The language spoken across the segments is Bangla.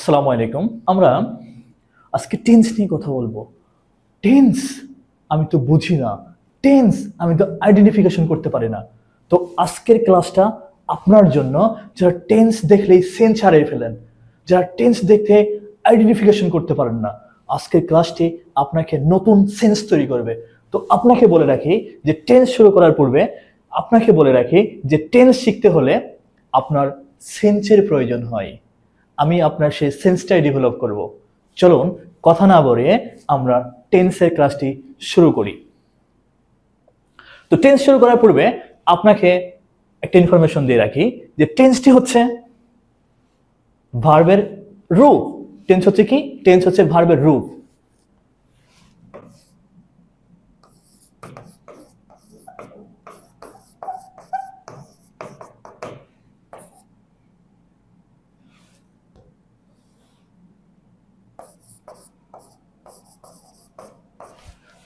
আসসালামু আলাইকুম। আমরা আজকে টেন্স নিয়ে কথা বলবো। টেন্স আমি তো বুঝি না, টেন্স আমি তো আইডেন্টিফিকেশন করতে পারি না। তো আজকের ক্লাসটা আপনার জন্য, যারা টেন্স দেখলেই সেন্স হারিয়ে ফেলেন, যারা টেন্স দেখে আইডেন্টিফিকেশন করতে পারেন না, আজকের ক্লাসটি আপনাকে নতুন সেন্স তৈরি করবে। তো আপনাকে বলে রাখি যে টেন্স শুরু করার পূর্বে আপনাকে বলে রাখি যে টেন্স শিখতে হলে আপনার সেন্সের প্রয়োজন হয়। আমি আপনার সেই সেন্সটাই ডেভেলপ করব। চলুন কথা না বাড়িয়ে আমরা টেন্সের ক্লাসটি শুরু করি। তো টেন্স শুরু করার পূর্বে আপনাকে একটা ইনফরমেশন দিয়ে রাখি যে টেন্সটি হচ্ছে ভার্বের রূপ। টেন্স হচ্ছে কি? টেন্স হচ্ছে ভার্বের রূপ।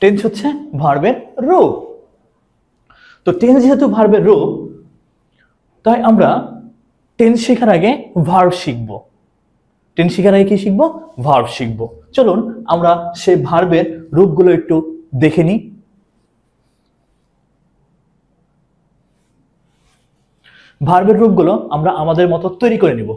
টেন্স হচ্ছে ভার্বের রূপ। তো টেন্স যেহেতু ভার্বের রূপ, তাই আমরা টেন্স শেখার আগে ভার্ব শিখব। টেন্স শেখার আগে কি শিখবো? ভার্ব শিখব। চলুন আমরা সেই ভার্বের রূপগুলো একটু দেখে নিই। ভার্বের রূপগুলো আমরা আমাদের মতো তৈরি করে নিব।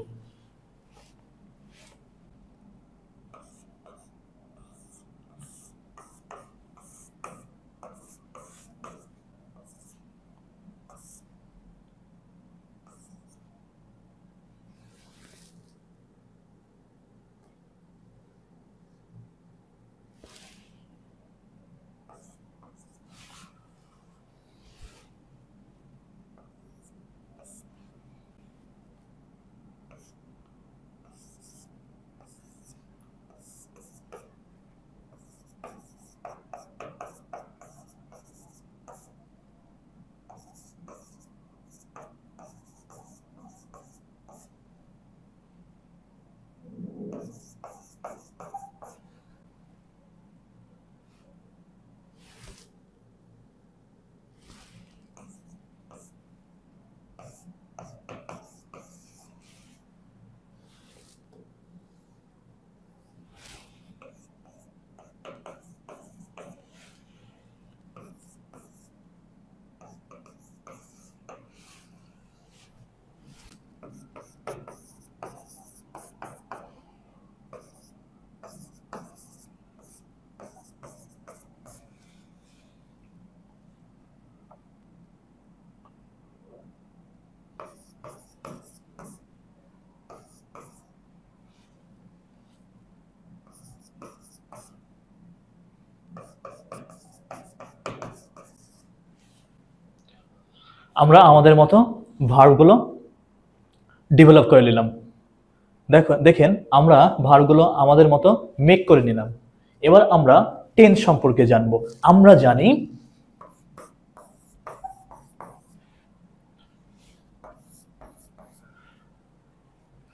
আমরা আমাদের মতো ভার্বগুলো ডেভেলপ করে নিলাম। দেখেন আমরা ভার্বগুলো আমাদের মতো মেক করে নিলাম। এবার আমরা টেন্স সম্পর্কে জানবো। আমরা জানি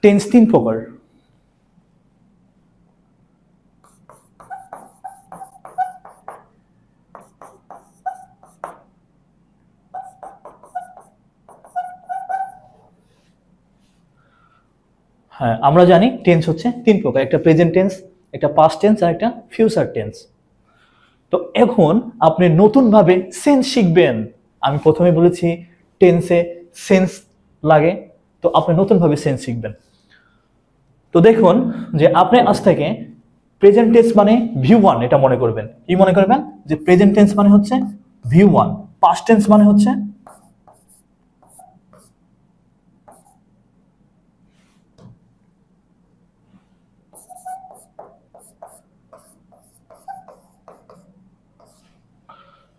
টেন্স তিন প্রকার। হ্যাঁ, আমরা জানি টেন্স হচ্ছে তিন প্রকার, একটা প্রেজেন্ট টেন্স, একটা পাস্ট টেন্স আর একটা ফিউচার টেন্স। তো এখন আপনি নতুনভাবে সেন্স শিখবেন। আমি প্রথমে বলেছি টেন্সে সেন্স লাগে, তো আপনি নতুনভাবে সেন্স শিখবেন। তো দেখুন যে আপনি আজ থেকে প্রেজেন্ট টেন্স মানে ভিউ ওয়ান এটা মনে করবেন। কি মনে করবেন? যে প্রেজেন্ট টেন্স মানে হচ্ছে ভিউ ওয়ান, পাস্ট টেন্স মানে হচ্ছে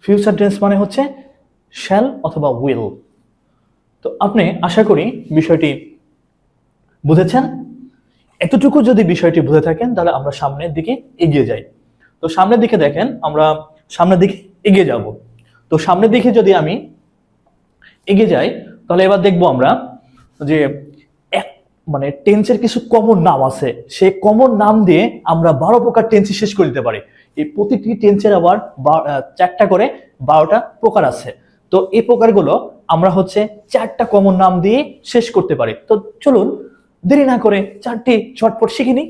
ফিউচার টেন্স মানে হচ্ছে শ্যাল অথবা উইল। তো আপনি আশা করি বিষয়টি বুঝেছেন। এতটুকু যদি বিষয়টি বুঝে থাকেন তাহলে আমরা সামনের দিকে এগিয়ে যাই। তো সামনের দিকে দেখেন, আমরা সামনের দিকে এগিয়ে যাব। তো সামনের দিকে যদি আমি এগিয়ে যাই তাহলে এবার দেখবো আমরা যে এক মানে টেন্সের কিছু কমন নাম আছে। সেই কমন নাম দিয়ে আমরা 12 প্রকার টেন্স শেষ করে দিতে পারি। এই প্রতিটি টেন্সের আবার 4টা করে 12টা প্রকার আছে। তো এই প্রকারগুলো আমরা হচ্ছে 4টা কমন নাম দিয়ে শেষ করতে পারি। তো চলুন দেরি না করে চারটি ঝটপট শিখে নিই।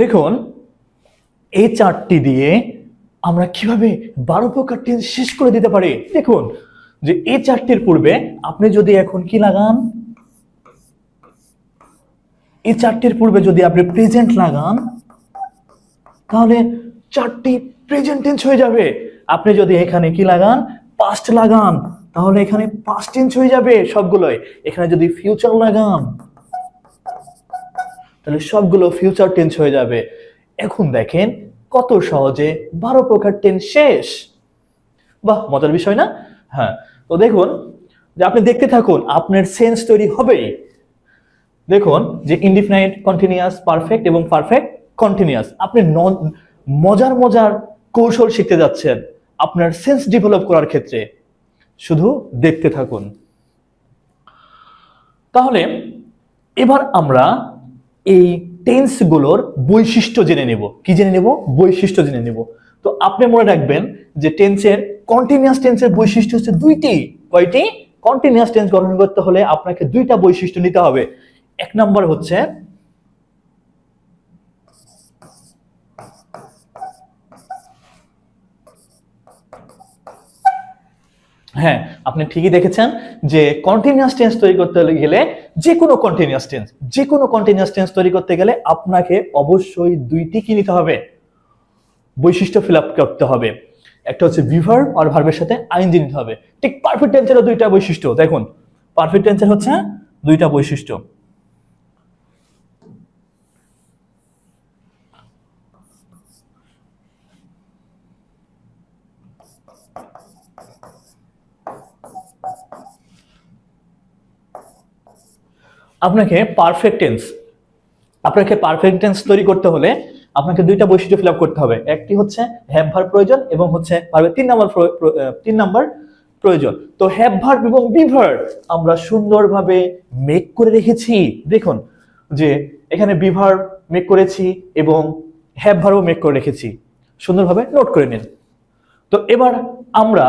দেখুন এই চারটি দিয়ে আমরা কিভাবে 12 প্রকার টেন্স শেষ করে দিতে পারি। দেখুন যে এই চারটির পূর্বে আপনি যদি এখন কি লাগান, এই চারটির পূর্বে যদি আপনি প্রেজেন্ট লাগান তাহলে চারটি প্রেজেন্ট টেন্স হয়ে যাবে। আপনি যদি এখানে কি লাগান, পাস্ট লাগান, তাহলে এখানে পাস্ট টেন্স হয়ে যাবে সবগুলোই। এখানে যদি ফিউচার লাগান তাহলে সবগুলো ফিউচার টেন্স হয়ে যাবে। এখন দেখেন কত সহজে 12 প্রকার টেন্স শেষ। বাহ, মজার বিষয় না? হ্যাঁ, তো দেখুন যে আপনি দেখতে থাকুন, আপনার সেন্স তৈরি হবেই। দেখুন যে ইনডিফিনাইট কন্টিনিউয়াস, পারফেক্ট এবং পারফেক্ট কন্টিনিউয়াস, আপনি মজার মজার কৌশল শিখতে যাচ্ছেন আপনার সেন্স ডেভেলপ করার ক্ষেত্রে। শুধু দেখতে থাকুন। তাহলে এবার আমরা এই টেন্সগুলোর বৈশিষ্ট্য জেনে নেব। কি জেনে নেব? বৈশিষ্ট্য জেনে নেব। তো আপনি মনে রাখবেন যে টেন্সের কন্টিনিউয়াস টেন্সের বৈশিষ্ট্য হচ্ছে দুইটি। কয়টি? কন্টিনিউয়াস টেন্স গঠন করতে হলে আপনাকে দুইটা বৈশিষ্ট্য নিতে হবে। এক নম্বর হচ্ছে হ্যাঁ, আপনি ঠিকই দেখেছেন যে কন্টিনিউয়াস টেন্স তৈরি করতে গেলে যে কোনো কন্টিনিউয়াস টেন্স তৈরি করতে গেলে আপনাকে অবশ্যই দুইটি কি নিতে হবে? বৈশিষ্ট্য ফিল আপ করতে হবে। একটা হচ্ছে বি ভার্ব আর ভার্বের সাথে আইএনজি নিতে হবে। ঠিক পারফেক্ট টেন্সেরও দুইটা বৈশিষ্ট্য। দেখুন পারফেক্ট টেন্সের হচ্ছে দুইটা বৈশিষ্ট্য। আপনাকে পারফেক্ট টেন্স তৈরি করতে হলে আপনাকে দুইটা বৈশিষ্ট্য ফিল আপ করতে হবে। একটি হচ্ছে হ্যাভ ভার্ব প্রয়োজন এবং হচ্ছে ভার্বের 3 নাম্বার প্রয়োজন। তো হ্যাভ ভার্ব এবং বি ভার্ব আমরা সুন্দরভাবে মেক করে রেখেছি। দেখুন যে এখানে বি ভার্ব মেক করেছি এবং হ্যাভ ভার্বও মেক করে রেখেছি, সুন্দরভাবে নোট করে নিন। তো এবার আমরা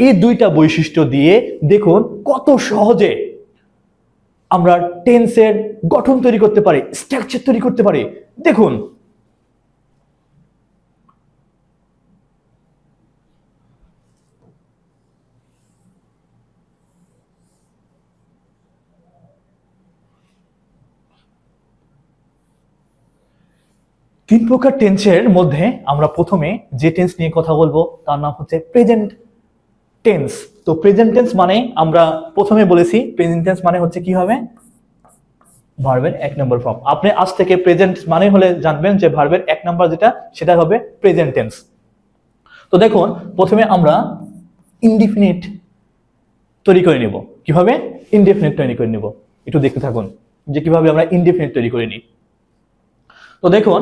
এই দুইটা বৈশিষ্ট্য দিয়ে দেখুন কত সহজে আমরা টেন্সের গঠন তৈরি করতে পারি, স্ট্রাকচার তৈরি করতে পারি। দেখুন তিন প্রকার টেন্সের মধ্যে আমরা প্রথমে যে টেন্স নিয়ে কথা বলবো তার নাম হচ্ছে প্রেজেন্ট টেন্স। তো প্রেজেন্ট টেন্স মানে আমরা প্রথমে বলেছি প্রেজেন্ট টেন্স মানে হচ্ছে কি হবে? ভার্বের 1 নম্বর ফর্ম। আপনি আজ থেকে প্রেজেন্ট মানে হলে জানবেন যে ভার্বের 1 নম্বর যেটা সেটা হবে প্রেজেন্ট টেন্স। তো দেখুন প্রথমে আমরা ইনডিফিনিট তৈরি করে নিব। কিভাবে ইনডিফিনিট তৈরি করে নিব একটু দেখতে থাকুন যে কিভাবে আমরা ইনডিফিনিট তৈরি করে নিই। তো দেখুন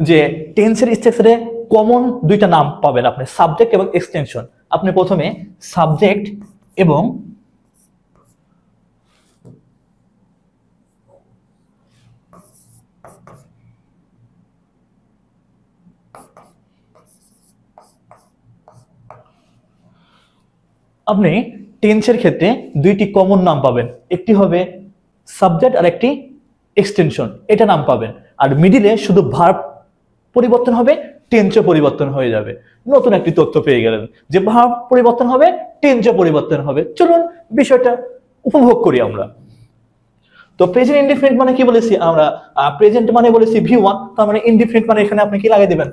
যে টেন্সের স্ট্রাকচারে কমন দুইটা নাম পাবেন আপনি, সাবজেক্ট এবং এক্সটেনশন। আপনি প্রথমে সাবজেক্ট এবং আপনি টেন্সের ক্ষেত্রে দুইটি কমন নাম পাবেন, একটি হবে সাবজেক্ট আর একটি এক্সটেনশন, এটা নাম পাবেন। আর মিডিলে শুধু ভার্ব পরিবর্তন হবে, টেন্সও পরিবর্তন হয়ে যাবে। নতুন একটি তথ্য পেয়ে গেলেন যে ভার্ব পরিবর্তন হবে, টেন্সও পরিবর্তন হবে। চলুন বিষয়টা উপভোগ করি আমরা। তো প্রেজেন্ট ইনডিফিনিট মানে কি বলেছি আমরা? প্রেজেন্ট মানে বলেছি V1, তার মানে ইনডিফিনিট মানে এখানে আপনি কি লাগাই দিবেন?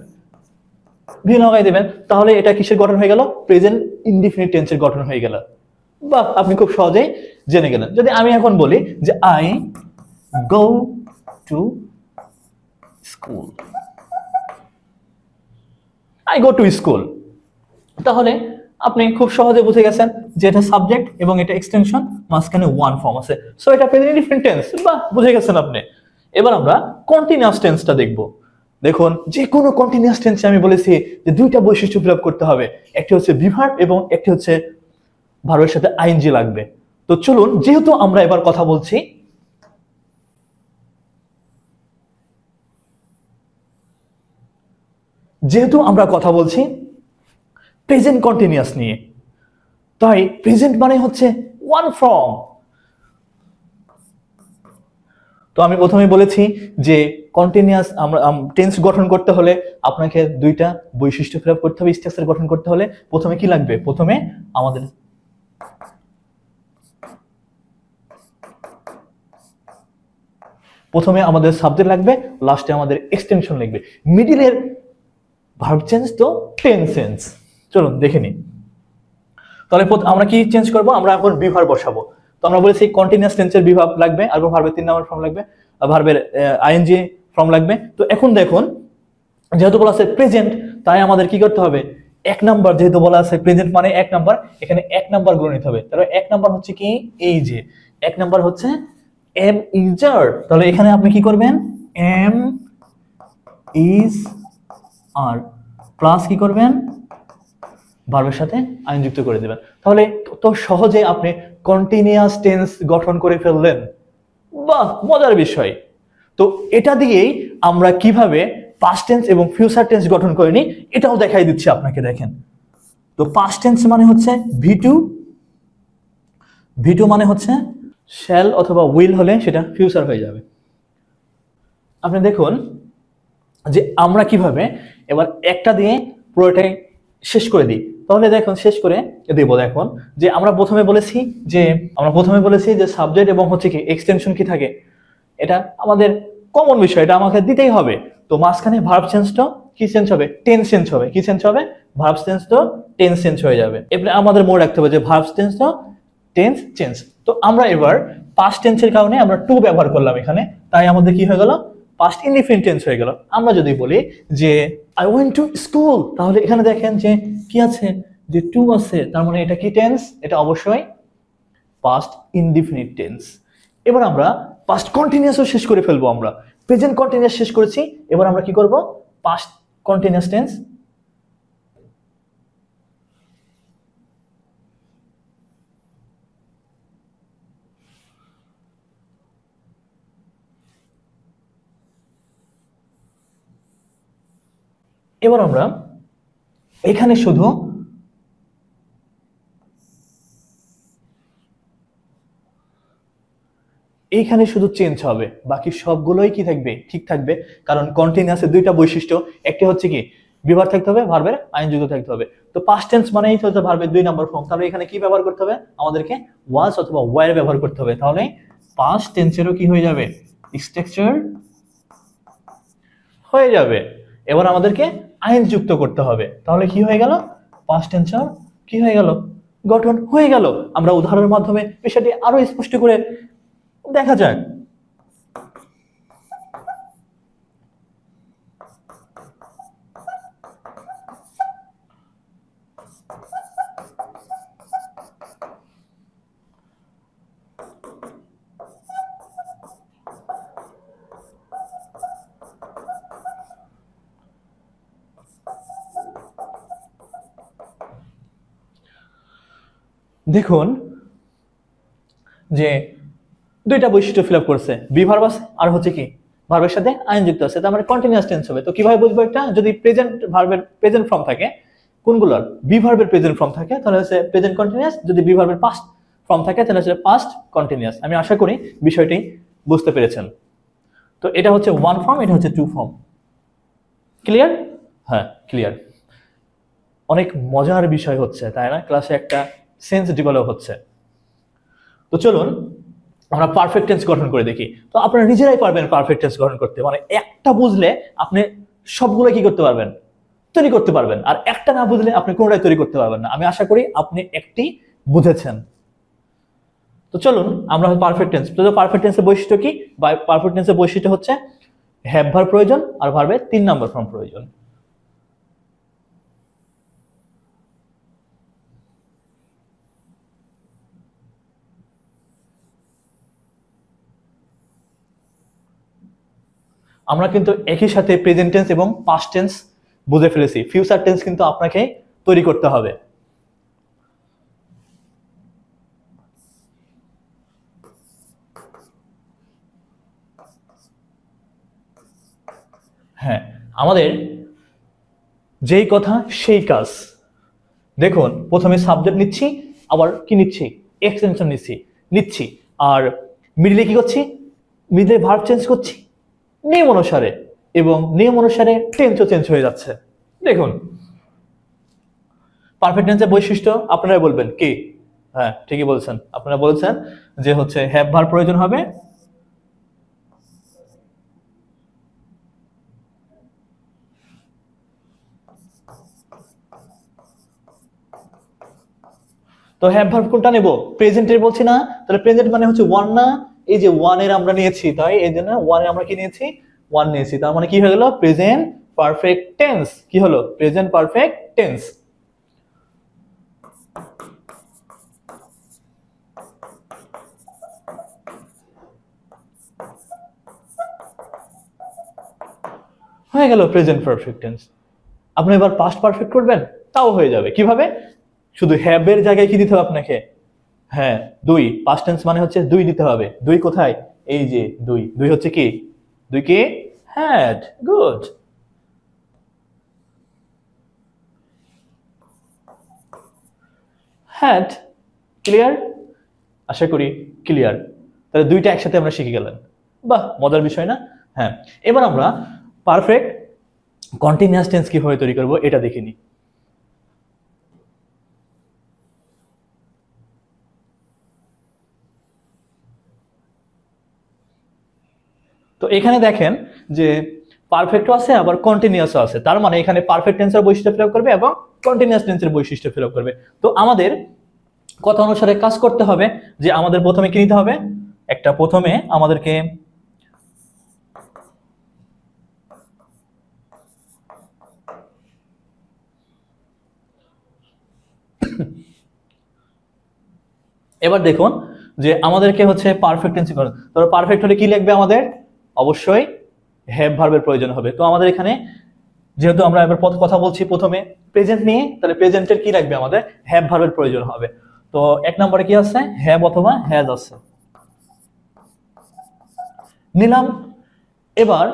ভি লাগাই দিবেন। তাহলে এটা কিসের গঠন হয়ে গেল? প্রেজেন্ট ইনডিফিনিট টেন্সের গঠন হয়ে গেল। বাহ, আপনি খুব সহজেই জেনে গেলেন। যদি আমি এখন বলি যে I go to school, I go to school. তাহলে আপনি খুব সহজে বুঝে গেছেন যে এটা সাবজেক্ট এবং এটা এক্সটেনশন, মাঝখানে ওয়ান ফর্ম আছে, সো এটা প্রেজেন্ট ইনডিফিনিট টেন্স। বাহ, বুঝে গেছেন আপনি। এবার আমরা কন্টিনিউয়াস টেন্সটা দেখব। দেখুন, যে কোনো কন্টিনিউয়াস টেন্সে আমি বলেছি যে দুইটা বৈশিষ্ট্য ফিল আপ করতে হবে, একটি হচ্ছে বি ভার্ব এবং একটি হচ্ছে ভার্বের সাথে আইএনজি লাগবে। তো চলুন, যেহেতু আমরা এবার কথা বলছি প্রেজেন্ট কন্টিনিউয়াস নিয়ে, তাই প্রেজেন্ট মানে হচ্ছে ওয়ান ফর্ম। তো আমি প্রথমে বলেছি যে কন্টিনিউয়াস আমরা টেন্স গঠন করতে হলে আপনাকে দুইটা বৈশিষ্ট্য ফিল আপ করতে হবে। স্ট্রাকচার গঠন করতে হলে প্রথমে কি লাগবে? প্রথমে আমাদের সাবজেক্ট লাগবে, লাস্টে আমাদের এক্সটেনশন লাগবে, মিডিলের ভার্ব চেঞ্জ তো টেন্স চেঞ্জ। চলুন দেখে নিই। তাহলে আমরা কি চেঞ্জ করব? আমরা এখন বিভার বসাবো। তো আমরা বলেছি কন্টিনিউয়াস টেন্সের বিভাগ লাগবে, আর ভার্বের 3 নম্বর ফর্ম লাগবে, ভার্বের আইএনজি ফর্ম লাগবে। তো এখন দেখুন, যেহেতু বলা আছে প্রেজেন্ট, তাই আমাদের কি করতে হবে? 1 নাম্বার, যেহেতু বলা আছে প্রেজেন্ট মানে 1 নাম্বার, এখানে 1 নাম্বার গুলো নিতে হবে। তাহলে 1 নাম্বার হচ্ছে কি? এই যে 1 নাম্বার হচ্ছে এম ইজ আর। তাহলে এখানে আপনি কি করবেন? এম ইজ আর প্লাস কি করবেন? ভার্বের সাথে আইন যুক্ত করে দিবেন। তাহলে তো সহজে আপনি কন্টিনিউয়াস টেন্স গঠন করে ফেললেন। বাহ, মজার বিষয়। তো এটা দিয়েই আমরা কিভাবে পাস্ট টেন্স এবং ফিউচার টেন্স গঠন করে নিই এটাও দেখাই দিচ্ছি আপনাকে। দেখেন, তো পাস্ট টেন্স মানে হচ্ছে ভি টু মানে হচ্ছে শ্যাল অথবা উইল হলে সেটা ফিউচার হয়ে যাবে। আপনি দেখুন যে আমরা কিভাবে এবার একটা দিয়ে পুরোটাই শেষ করে দিই। তাহলে দেখুন, শেষ করে দেব। দেখুন যে আমরা প্রথমে বলেছি যে সাবজেক্ট এবং হচ্ছে কি এক্সটেনশন কি থাকে, এটা আমাদের কমন বিষয়, এটা আমাকে দিতেই হবে। তো মাঝখানে ভার্ব চেঞ্জটা কি চেঞ্জ হবে? টেন্স চেঞ্জ হবে। কি চেঞ্জ হবে? ভার্ব চেঞ্জ তো টেন্স চেঞ্জ হয়ে যাবে। এবারে আমাদের মনে রাখতে হবে যে ভার্ব চেঞ্জ তো টেন্স চেঞ্জ। তো আমরা এবার পাস্ট টেন্সের কারণে আমরা টু ব্যবহার করলাম এখানে, তাই আমাদের কি হয়ে গেল? পাস্ট ইনডিফিনিট টেন্স হয়ে গেল। আমরা যদি বলি যে আই ওয়েন্ট টু স্কুল, তাহলে এখানে দেখেন যে কি আছে? যে টু আছে, তার মানে এটা কি টেন্স? এটা অবশ্যই পাস্ট ইনডিফিনিট টেন্স। এবার আমরা পাস্ট কন্টিনিউয়াসও শেষ করে ফেলবো। আমরা প্রেজেন্ট কন্টিনিউয়াস শেষ করেছি, এবার আমরা কি করব? Past continuous tense. এবার আমরা এখানে শুধু চেঞ্জ হবে, বাকি সবগুলোই কি থাকবে? ঠিক থাকবে। কারণ কন্টিনিউয়াসের দুইটা বৈশিষ্ট্য, একটি হচ্ছে কি বিভার থাকতে হবে, ভার্বের আইনযুক্ত থাকতে হবে। তো পাস্ট টেন্স মানেই হচ্ছে ভার্বের 2 নম্বর ফর্ম। তাহলে এখানে কি ব্যবহার করতে হবে? আমাদেরকে ওয়াজ অথবা ওয়্যার ব্যবহার করতে হবে। তাহলে পাস্ট টেন্সেরও কি হয়ে যাবে? স্ট্রাকচার হয়ে যাবে। এবার আমাদেরকে আইন যুক্ত করতে হবে। তাহলে কি হয়ে গেল? পাস্ট টেন্সের কি হয়ে গেল? গঠন হয়ে গেল। আমরা উদাহরণের মাধ্যমে বিষয়টি আরো স্পষ্ট করে দেখা যাক। দেখুন যে দুইটা বৈশিষ্ট্য ফিল আপ করছে, বি ভার্ব আছে আর হচ্ছে কি ভার্বের সাথে আইন যুক্ত আছে, তার মানে কন্টিনিউয়াস টেন্স হবে। তো কিভাবে বুঝবো এটা? যদি প্রেজেন্ট ভার্বের প্রেজেন্ট ফর্ম থাকে, কোনগুলোর? বি ভার্বের প্রেজেন্ট ফর্ম থাকে তাহলে হচ্ছে প্রেজেন্ট কন্টিনিউয়াস, যদি বি ভার্বের পাস্ট ফর্ম থাকে তাহলে হচ্ছে পাস্ট কন্টিনিউয়াস। আমি আশা করি বিষয়টি বুঝতে পেরেছেন। তো এটা হচ্ছে ওয়ান ফর্ম, এটা হচ্ছে টু ফর্ম। ক্লিয়ার? হ্যাঁ, ক্লিয়ার। অনেক মজার বিষয় হচ্ছে, তাই না? ক্লাসে একটা সেন্স ডেভেলপ হচ্ছে। তো চলুন আমরা পারফেক্ট টেন্স গঠন করে দেখি। তো আপনারা নিজেরাই পারবেন পারফেক্ট টেন্স গঠন করতে, মানে একটা বুঝলে আপনি সবগুলো কি করতে পারবেন? তৈরি করতে পারবেন। আর একটা না বুঝলে আপনি কোনোটাই তৈরি করতে পারবেন না। আমি আশা করি আপনি একটি বুঝেছেন। তো চলুন আমরা পারফেক্ট টেন্স। তো পারফেক্ট টেন্সের বৈশিষ্ট্য কি? পারফেক্ট টেন্সের বৈশিষ্ট্য হচ্ছে হ্যাভ ভার্ব প্রয়োজন আর ভার্বের 3 নম্বর ফর্ম প্রয়োজন। আমরা কিন্তু একই সাথে প্রেজেন্ট টেন্স এবং পাস্ট টেন্স বুঝে ফেলেছি, ফিউচার টেন্স কিন্তু আপনাকে তৈরি করতে হবে। হ্যাঁ, আমাদের যেই কথা সেই কাজ। দেখুন, প্রথমে সাবজেক্ট নিচ্ছি, আবার কি নিচ্ছি, এক্সটেনশন নিচ্ছি, আর মিডলে কি করছি, মিডলে ভার্ব চেঞ্জ করছি নিয়ম অনুসারে, এবং নিয়ম অনুসারে টেন্সও চেঞ্জ হয়ে যাচ্ছে। দেখুন, পারফেক্ট টেন্সের বৈশিষ্ট্য আপনারা বলবেন কি? হ্যাঁ, ঠিকই বলছেন, আপনারা বলছেন যে হচ্ছে হ্যাভ ভার্ব প্রয়োজন হবে, তো হ্যাভ ভার্ব কোনটা নেব? প্রেজেন্টের বলছি না, তাহলে প্রেজেন্ট মানে হচ্ছে ওয়ান না, এই যে ওয়ান এর আমরা নিয়েছি, তাই এই জন্য ওয়ান এর আমরা কি নিয়েছি, ওয়ান নিয়েছি, তার মানে কি হয়ে গেল, প্রেজেন্ট পারফেক্ট টেন্স। কি হলো? Present perfect tense. হয়ে গেল প্রেজেন্ট পারফেক্ট টেন্স। আপনি এবার পাস্ট পারফেক্ট করবেন, তাও হয়ে যাবে। কিভাবে? শুধু হ্যাভ এর জায়গায় কি দিতে হবে আপনাকে? হ্যাঁ, দুই। পাস্ট টেন্স মানে হচ্ছে দুই দিতে হবে। দুই কোথায়? এই যে দুই। দুই হচ্ছে কি? দুই কি? হ্যাড। গুড। হ্যাড। ক্লিয়ার? আশা করি ক্লিয়ার। তাহলে দুইটা একসাথে আমরা শিখে গেলাম। বাহ, মজার বিষয় না? হ্যাঁ, এবার আমরা পারফেক্ট কন্টিনিউয়াস টেন্স কিভাবে তৈরি করব এটা দেখে নিই। তো এখানে দেখেন যে পারফেক্টও আছে আবার কন্টিনিউয়াসও আছে, তার মানে এখানে পারফেক্ট টেন্সের বৈশিষ্ট্য ফিল আপ করবে এবং কন্টিনিউয়াস টেন্সের বৈশিষ্ট্য ফিল আপ করবে। তো আমাদের কথা অনুসারে কাজ করতে হবে যে আমাদের প্রথমে কি নিতে হবে, একটা প্রথমে আমাদেরকে এবার দেখুন যে আমাদেরকে হচ্ছে পারফেক্ট টেন্স করতে, তবে পারফেক্ট হলে কি লিখবে আমাদের? অবশ্যই হ্যাভ ভার্বের প্রয়োজন হবে। তো আমাদের এখানে যেহেতু আমরা এবার কথা বলছি প্রথমে প্রেজেন্ট নিয়ে, তাহলে প্রেজেন্টের কি লাগবে আমাদের? হ্যাভ ভার্বের প্রয়োজন হবে। তো এক নম্বরে কি আছে? হ্যাভ অথবা হ্যাজ আছে, নিলাম। এবার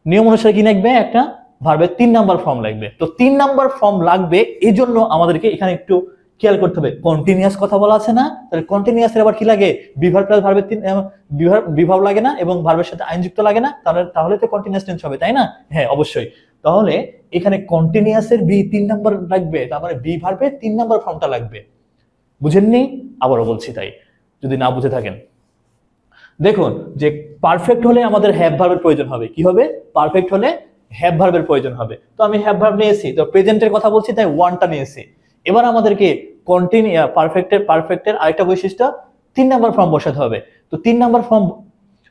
নিয়ম অনুসারে কি লাগবে? একটা ভার্বের 3 নাম্বার ফর্ম লাগবে। তো 3 নাম্বার ফর্ম লাগবে, এই জন্য আমাদেরকে এখানে একটু খেয়াল করতে হবে। কন্টিনিউয়াস কথা বলা আছে না, তাহলে কন্টিনিউয়াস এর আবার কি লাগে? বিভার প্লাস ভার্বের বিভাব লাগে না, এবং ভার্বের সাথে আইনযুক্ত লাগে না, তাহলে তো কন্টিনিউয়াস টেন্স হবে, তাই না? হ্যাঁ, অবশ্যই। তাহলে এখানে কন্টিনিউয়াস এর 3 নাম্বার লাগবে, তার মানে বি ভার্বের 3 নাম্বার ফর্মটা লাগবে। বুঝেননি? আবারও বলছি তাই, যদি না বুঝে থাকেন। দেখুন যে পারফেক্ট হলে আমাদের হ্যাভ ভার্বের প্রয়োজন হবে। কি হবে? পারফেক্ট হলে হ্যাভ ভার্বের প্রয়োজন হবে। তো আমি হ্যাভ ভার্ব নিয়েছি, তো প্রেজেন্টের কথা বলছি তাই ওয়ানটা নিয়েছি। এবার আমাদেরকে পারফেক্টের আরেকটা বৈশিষ্ট্য 3 নাম্বার ফর্ম বসাতে হবে। তো 3 নাম্বার ফর্ম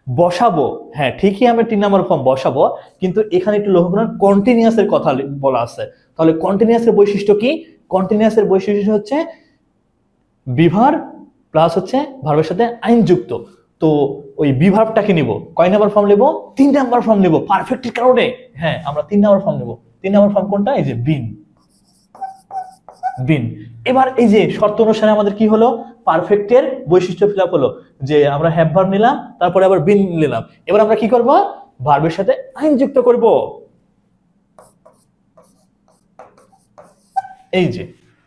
বসাবো, হ্যাঁ ঠিকই, আমি 3 নাম্বার ফর্ম বসাবো, কিন্তু এখানে একটু লক্ষ্য করুন কন্টিনিউয়াস এর কথা বলা আছে। তাহলে কন্টিনিউয়াস এর বৈশিষ্ট্য কি? কন্টিনিউয়াস এর বৈশিষ্ট্য হচ্ছে বিভার প্লাস হচ্ছে ভার্বের সাথে আইনযুক্ত। তো ওই বিভার্বটাকে নিব, কয় নাম্বার ফর্ম নেব? 3 নাম্বার ফর্ম নেব পারফেক্টের কারণে। হ্যাঁ, আমরা 3 নাম্বার ফর্ম নেব। 3 নাম্বার ফর্ম কোনটা? এই যে বিন। বিন। এবার এই যে শর্ত অনুসারে আমাদের কি হলো? পারফেক্টের বৈশিষ্ট্য ফিল আপ হলো, যে আমরা হ্যাভ ভার্ব নিলাম, তারপরে আবার বিন নিলাম। এবার আমরা কি করব? ভার্বের সাথে আইন যুক্ত করব। এই যে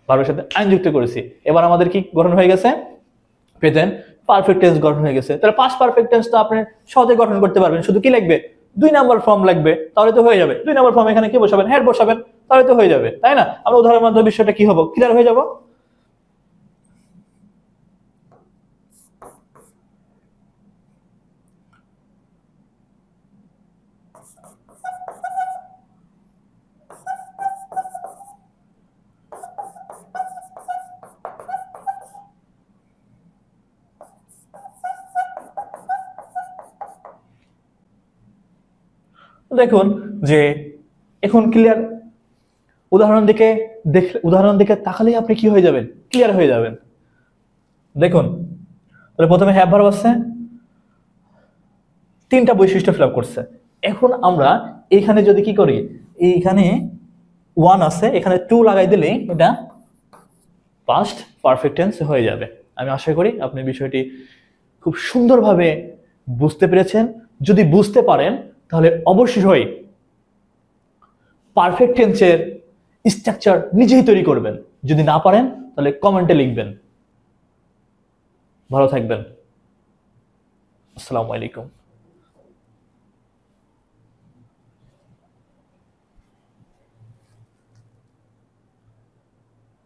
ভার্বের সাথে আইন যুক্ত করেছি, এবার আমাদের কি গঠন হয়ে গেছে? প্রেজেন্ট পারফেক্ট টেন্স গঠন হয়ে গেছে। তাহলে পাস্ট পারফেক্ট টেন্স তো আপনি সহজে গঠন করতে পারবেন, শুধু কি লাগবে? 2 নাম্বার ফর্ম লাগবে, তাহলে তো হয়ে যাবে। 2 নাম্বার ফর্ম এখানে কি বসাবেন? হ্যাড বসাবেন, তাহলে তো হয়ে যাবে, তাই না? আমরা উদাহরণের মাধ্যমে বিষয়টা কি হবে? ক্লিয়ার হয়ে যাব। দেখুন যে এখন ক্লিয়ার। উদাহরণ দিকে তাকালেই আপনি কি হয়ে যাবেন? ক্লিয়ার হয়ে যাবেন। দেখুন, তাহলে প্রথমে হ্যাভ ভার্ব আছে, 3টা বৈশিষ্ট্য ফিল আপ করছে। এখন আমরা এখানে যদি কি করি, এইখানে 1 আছে, এখানে 2 লাগাই দিলে এটা পাস্ট পারফেক্ট টেন্স হয়ে যাবে। আমি আশা করি আপনি বিষয়টি খুব সুন্দরভাবে বুঝতে পেরেছেন। যদি বুঝতে পারেন তাহলে অবশ্যই পারফেক্ট টেন্সের স্ট্রাকচার নিজেই তৈরি করবেন। যদি না পারেন তাহলে কমেন্টে লিখবেন। ভালো থাকবেন। আসসালামু আলাইকুম।